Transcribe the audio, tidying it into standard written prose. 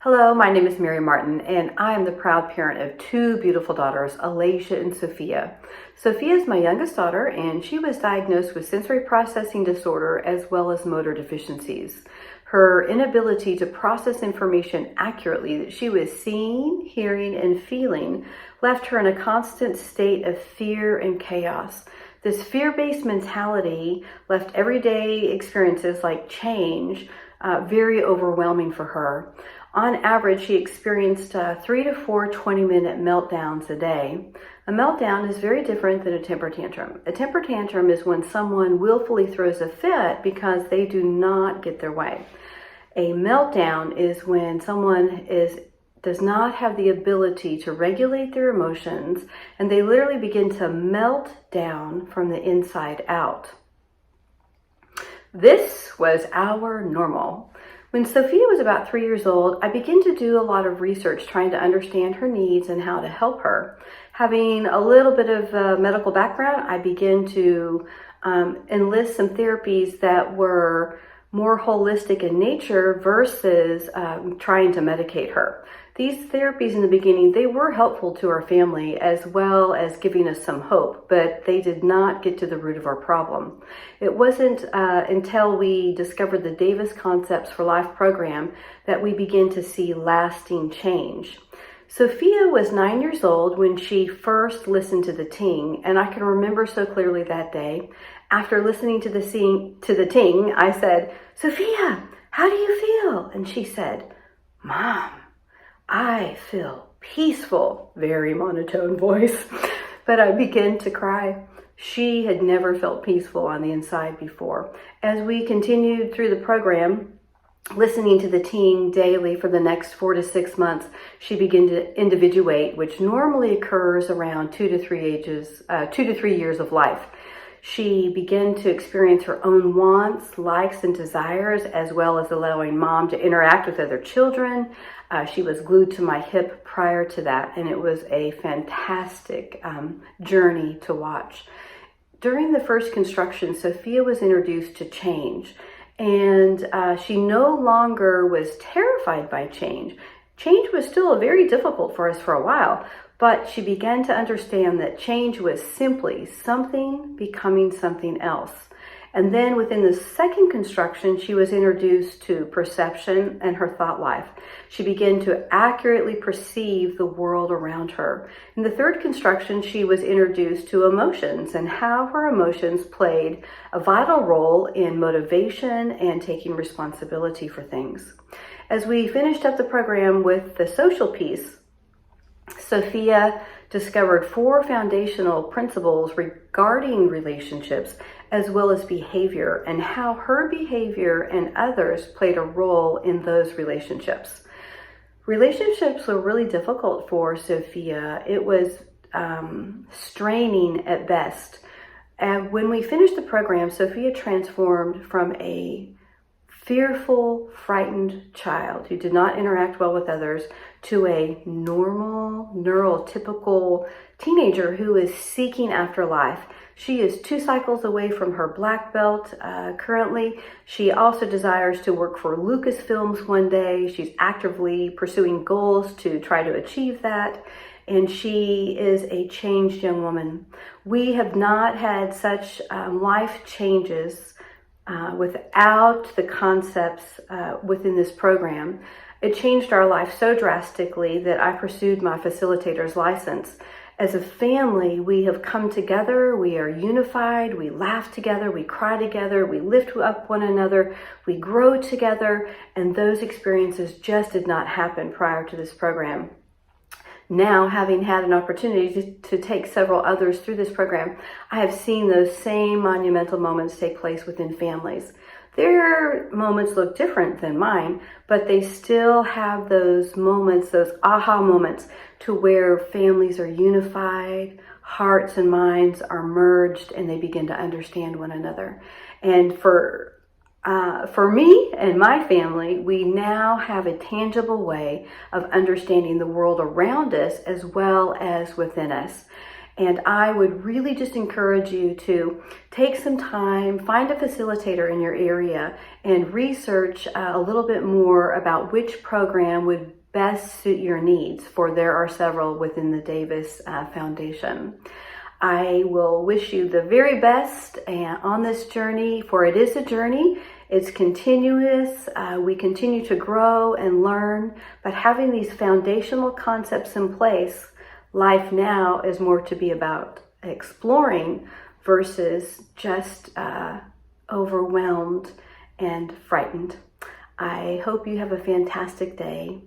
Hello, my name is Mary Martin, and I am the proud parent of two beautiful daughters, Alacia and Sophia. Sophia is my youngest daughter, and she was diagnosed with sensory processing disorder as well as motor deficiencies. Her inability to process information accurately that she was seeing, hearing, and feeling left her in a constant state of fear and chaos. This fear-based mentality left everyday experiences like change very overwhelming for her. On average, she experienced 3 to 4 20-minute meltdowns a day. A meltdown is very different than a temper tantrum. A temper tantrum is when someone willfully throws a fit because they do not get their way. A meltdown is when someone does not have the ability to regulate their emotions, and they literally begin to melt down from the inside out. This was our normal. When Sophia was about 3 years old, I began to do a lot of research trying to understand her needs and how to help her. Having a little bit of a medical background, I began to enlist some therapies that were more holistic in nature versus trying to medicate her. These therapies in the beginning, they were helpful to our family as well as giving us some hope, but they did not get to the root of our problem. It wasn't until we discovered the Davis Concepts for Life program that we began to see lasting change. Sophia was 9 years old when she first listened to the ting, and I can remember so clearly that day. After listening to the ting, I said, "Sophia, how do you feel?" And she said, "Mom, I feel peaceful," very monotone voice. But I began to cry. She had never felt peaceful on the inside before. As we continued through the program, listening to the ting daily for the next 4 to 6 months, she began to individuate, which normally occurs around 2 to 3 years of life. She began to experience her own wants, likes, and desires, as well as allowing mom to interact with other children. She was glued to my hip prior to that, and it was a fantastic journey to watch. During the first construction, Sophia was introduced to change, and she no longer was terrified by change. Change was still very difficult for us for a while, but she began to understand that change was simply something becoming something else. And then within the second construction, she was introduced to perception and her thought life. She began to accurately perceive the world around her. In the third construction, she was introduced to emotions and how her emotions played a vital role in motivation and taking responsibility for things. As we finished up the program with the social piece, Sophia discovered 4 foundational principles regarding relationships as well as behavior, and how her behavior and others played a role in those relationships. Relationships were really difficult for Sophia. It was straining at best. And when we finished the program, Sophia transformed from a fearful, frightened child who did not interact well with others to a normal, neurotypical teenager who is seeking after life. She is 2 cycles away from her black belt currently. She also desires to work for Lucasfilms one day. She's actively pursuing goals to try to achieve that. And she is a changed young woman. We have not had such life changes without the concepts within this program. It changed our life so drastically that I pursued my facilitator's license. As a family, we have come together, we are unified, we laugh together, we cry together, we lift up one another, we grow together, and those experiences just did not happen prior to this program. Now, having had an opportunity to take several others through this program, I have seen those same monumental moments take place within families. Their moments look different than mine, but they still have those moments, those aha moments, to where families are unified, hearts and minds are merged, and they begin to understand one another. And for me and my family, we now have a tangible way of understanding the world around us as well as within us. And I would really just encourage you to take some time, find a facilitator in your area, and research a little bit more about which program would best suit your needs, for there are several within the Davis Foundation. I will wish you the very best on this journey, for it is a journey. It's continuous. We continue to grow and learn, but having these foundational concepts in place, life now is more to be about exploring versus just overwhelmed and frightened. I hope you have a fantastic day.